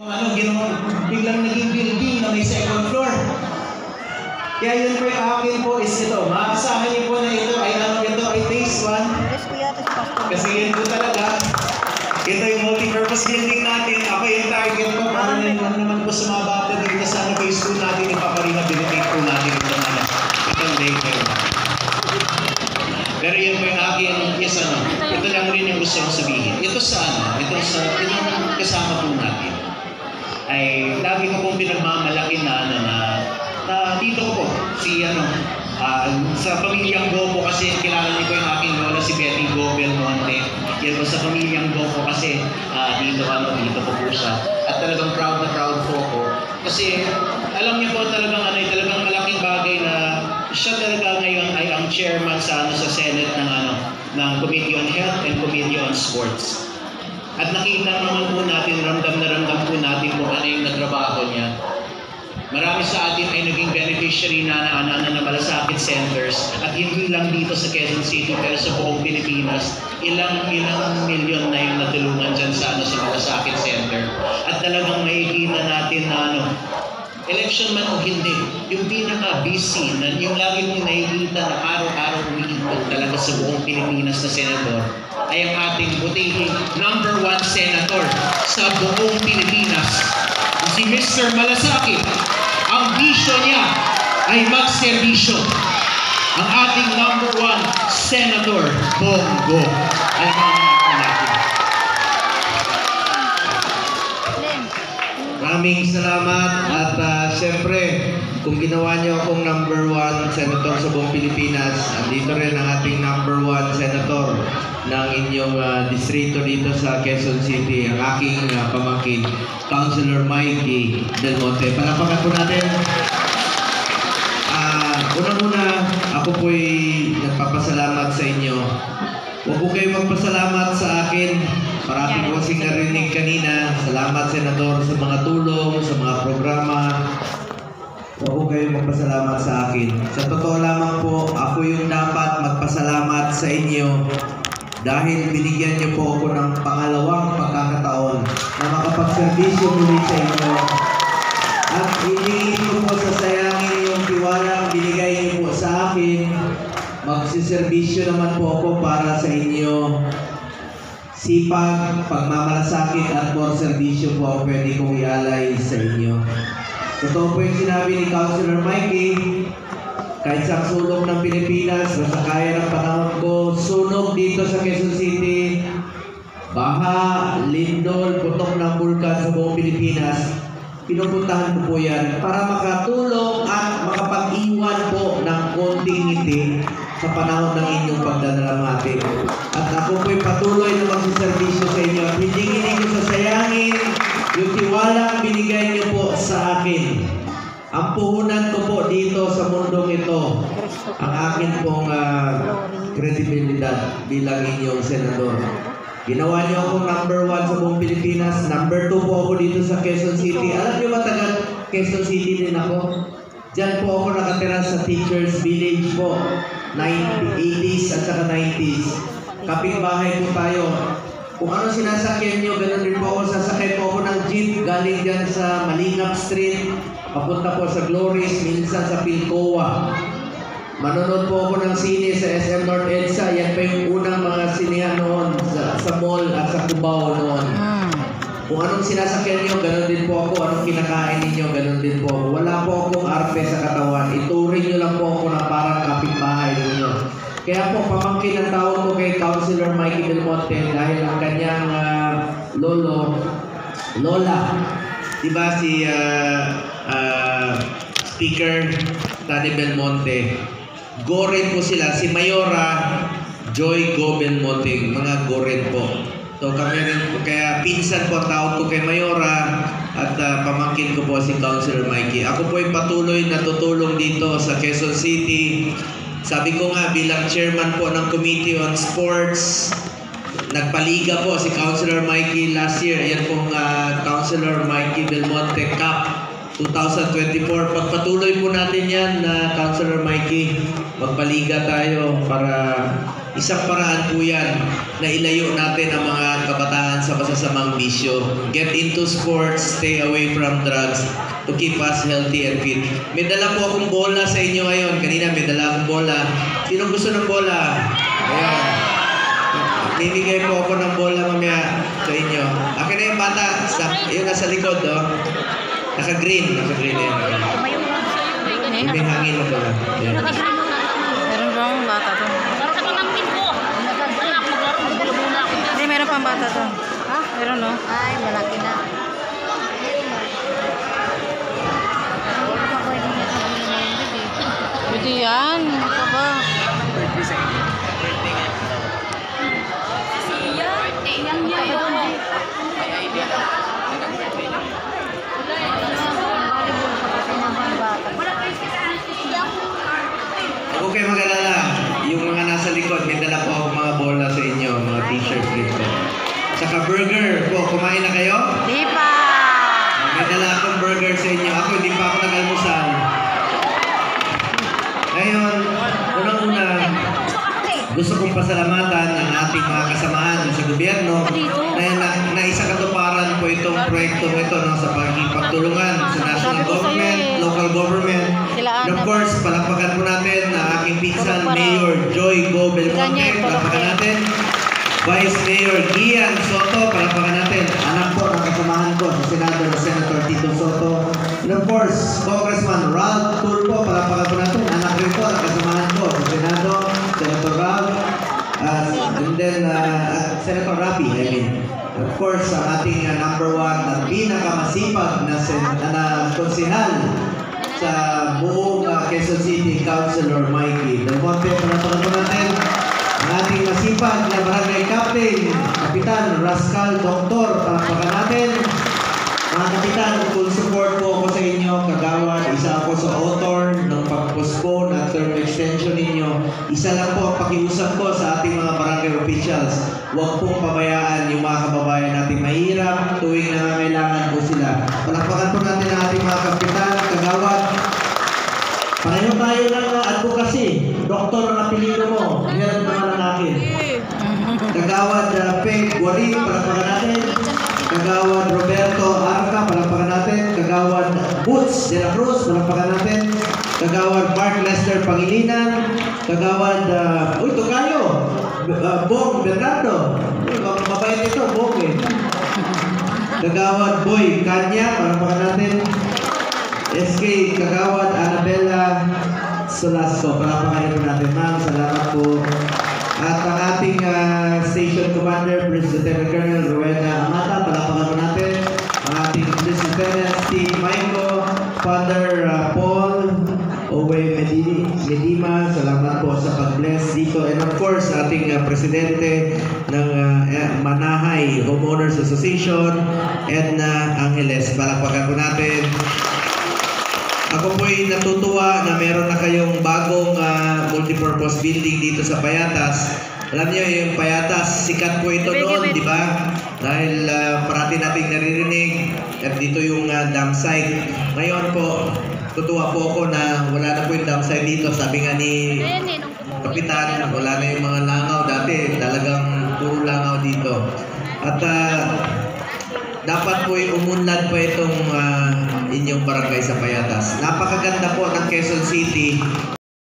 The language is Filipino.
Biglang naging building na may second floor. Kaya yun po yung akin po is ito. Maasahan niyo po na ito ay phase 1. Kasi yun po talaga. Ito yung multi-purpose building natin. Ako yung target ko. Para naman po sumabata dito sa phase 2 natin. Ipaparehabilitate po natin itong daycare. Pero yun po yung akin is ito lang rin yung gusto kong sabihin. Ito yung kasama po natin. Ay lagi ko pong pinagmamalaki na dito ko po si sa pamilyang Gopo kasi kilala niyo po yung aking lola si Betty Go Belmonte. Yan po sa pamilyang Gopo kasi dito po siya. At talagang proud na proud po ako. Kasi alam niyo po talagang malaking bagay na siya talaga ngayon ay ang chairman sa Senate ng Committee on Health and Committee on Sports. At nakita naman po natin, ramdam po natin kung ano yung natrabaho niya. Marami sa atin ay naging beneficiary na malasakit centers at hindi lang dito sa Quezon City pero sa buong Pilipinas, ilang milyon na yung natulungan dyan sa malasakit center. At talagang makikita natin na election man o hindi, yung pinaka-busy, yung lagi mong nakikita na araw-araw umiikot talaga sa buong Pilipinas na senador, ay ang ating butihing #1 senator sa buong Pilipinas, si Mr. Malasakit. Ang bisyo niya ay magserbisyo. Ang ating #1 senator, Bongo. Ay maraming salamat at siyempre kung ginawa niyo akong #1 senator sa buong Pilipinas, andito rin ang ating #1 senator ng inyong distrito dito sa Quezon City, ang aking pamangkin, Councilor Mikey Del Monte. Palapakan po natin. Una-una, ako po'y nagpapasalamat sa inyo. Huwag po kayo magpasalamat sa akin. Marami ko kasing narinig kanina. Salamat, Senador, sa mga tulong, sa mga programa. Huwag po kayo magpasalamat sa akin. Sa totoo lamang po, ako yung dapat magpasalamat sa inyo dahil binigyan niyo po ako ng pangalawang pagkakataon na makapagserbisyo muli sa inyo. At hindi ko po sasayangin yung tiwalang binigay niyo po sa akin. Magsiservisyo naman po ako para sa inyo. Sipag, pagmamalasakit at more serbisyo po ang pwede kong ialay sa inyo. Totoo po yung sinabi ni Councilor Mikey, kahit sa sulok ng Pilipinas, basta kaya ng panahon ko, sunog dito sa Quezon City, baha, lindol, putok ng bulkan sa buong Pilipinas, pinupuntahan ko po yan para makatulong at makapag-iwan po ng konting ngiti sa panahon ng inyong pagdadalamhati. At ako po'y patuloy na magsiservisyo sa inyo at hindi ko sasayangin yung tiwalang binigay niyo po sa akin. Ang puhunan ko po dito sa mundong ito, ang akin pong kredibilidad bilang inyong senador. Ginawa niyo akong #1 sa buong Pilipinas. #2 po ako dito sa Quezon City. Alam niyo ba taga Quezon City din ako? Diyan po ako nakatira sa Teachers Village po. 80s at saka 90s. Kapitbahay po tayo. Kung ano sinasakyan niyo, ganun din po ako. Sasakay po ako ng jeep galing dyan sa Malingap Street. Papunta po sa Glories, minsan sa Pilcoa. Manonood po ako ng sine sa SM North EDSA. Yan pa yung unang mga sinehan noon sa mall at sa Cubao noon. Kung anong sinasakyan nyo, ganun din po ako. Anong kinakain ninyo, ganun din po ako. Wala po akong arpe sa katawan. Ituring nyo lang po ako na parang kapitbahay ninyo. Kaya po, pamangkin ang tawag ko kay Councilor Mikey Del Monte dahil ang kanyang lola, diba si Speaker Tani Belmonte. Goren po sila, si Mayora Joy Go Belmonte, mga Goren po. So kami rin, kaya pinsan po tawag ko kay Mayora at pamangkin ko po si Councilor Mikey. Ako po ay patuloy na tutulong dito sa Quezon City. Sabi ko nga bilang chairman po ng Committee on Sports, nagpaliga po si Councilor Mikey last year. Yan pong Councilor Mikey Belmonte Cup 2024. Pagpatuloy po natin yan na Councilor Mikey, magpaliga tayo para isang paraan po yan na ilayo natin ang mga kabataan sa masasamang bisyo. Get into sports, stay away from drugs to keep us healthy and fit. May dala po akong bola sa inyo ngayon. Kanina may dala akong bola. Sino gusto ng bola? Ayan. Bibigay po ako ng bola mamaya sa inyo. Akin na yung bata. Yung nasa likod, oh. Naka-green. Naka-green na yun. May hangin na pala. Ayan. Meron bang bata doon? Hindi, meron pang bata doon. Ha? Meron, no? Ay, malaki na. Pwede yan. Ito ba? Okay, mag-alala. Yung mga nasa likod, may dala po akong mga bola sa inyo, mga t-shirt dito. Saka burger po. Kumain na kayo? Di pa! May dala akong burger sa inyo. Ako, hindi pa ako nag-almusal. Ngayon, unang-una, gusto kong pasalamatan ang ating mga kasamahan sa gobyerno na naisakatuparan po itong proyektong ito no, sa pagtulungan sa national government, local government. And of course, palakpakan po natin ang aking pinsan, Mayor Joy Go Belmonte. Palakpakan natin. Vice Mayor Gian Soto, palakpakan natin. Anak po ng kasamahan ko sa Senado na Senator Tito Soto. And of course, Congressman Ralph Tulfo, palakpakan po natin. Anak rin po ng kasamahan ko sa Senado, Senator Ralph. And then, Senator Rapi, I mean. Of course, ang ating number one at pinakamasipag na konsehal sa buong Quezon City, Councilor Mikey Del Monte. Palakpakan po natin. Ang ating masipag na barangay captain, Kapitan Rascal Doktor, palakpakan natin. Mga kapitan, full support po ako sa inyo, kagawad. Isa ako sa author ng pag-postpone at term extension ninyo. Isa lang po ang pakiusap ko sa ating mga barangay officials. Huwag pong pabayaan yung mga kababayan natin mahirap tuwing nangangailangan po sila. Palakpakan po natin ang ating mga kapitan, kagawad. Pareho tayo ng advocacy. Doktor ang apelido mo. Hirap naman ang akin. Kagawad Peg Guarin, palakpakan natin. Kagawad Roberto Arca, palakpakan natin. Kagawad Boots de la Cruz, palakpakan natin. Kagawad Mark Lester Pangilinan. Kagawad, Tokayo. Bong Bernardo. Mabait ito, Bong eh. Kagawad Boy Kanya, palakpakan natin. SK Kagawad Annabella Solasco, palakpakan natin, ma'am. Salamat po. At ang ating Station Commander, Police Lieutenant Colonel Rowena Amata, palakpakan po natin. Ang ating Police Lieutenant Steve Maiko, Father Paul Owe Medima, salamat po sa pag-bless dito. And of course, ating Presidente ng Manahay Homeowners Association, Edna Angeles, palakpakan po natin. Ako po'y natutuwa na meron na kayong bagong multipurpose building dito sa Payatas. Alam niyo, yung Payatas, sikat po ito noon, di ba? Dahil parati nating naririnig at dito yung dam site. Ngayon po, tutuwa po ako na wala na po yung dam site dito. Sabi nga ni Kapitan, wala na yung mga langaw. Dati talagang puro langaw dito. At dapat po umunlad pa itong inyong barangay sa Payatas. Napakaganda po ng Quezon City.